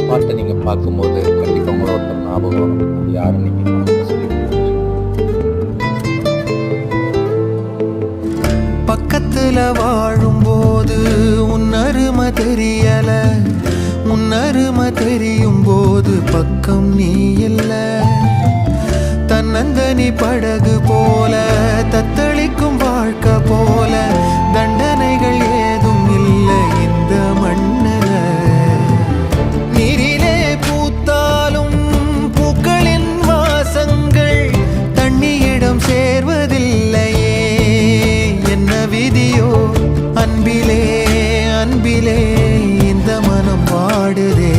பாட்டை நீங்கள் பார்க்கும்போது கண்டிப்பாக உங்களோட ஒருத்தர் ஞாபகம் வரும். அது யாருன்னு நீங்கள் சொல்லி பக்கத்துல வாழும்போது உன் அருமை தெரியல, உன் அருமை தெரியும் போது பக்கம் நீ இல்ல. தன்னந்தனி படகு போல தத்தளிக்கும் வாழ்க்கை போல தண்டனைகள் ஏதும் இல்லை இந்த மண்ணில. நீரிலே பூத்தாலும் பூக்களின் வாசங்கள் தண்ணியிடம் சேர்வதில்லையே. என்ன விதியோ அன்பிலே அன்பிலே இந்த மனம் வாடுதே.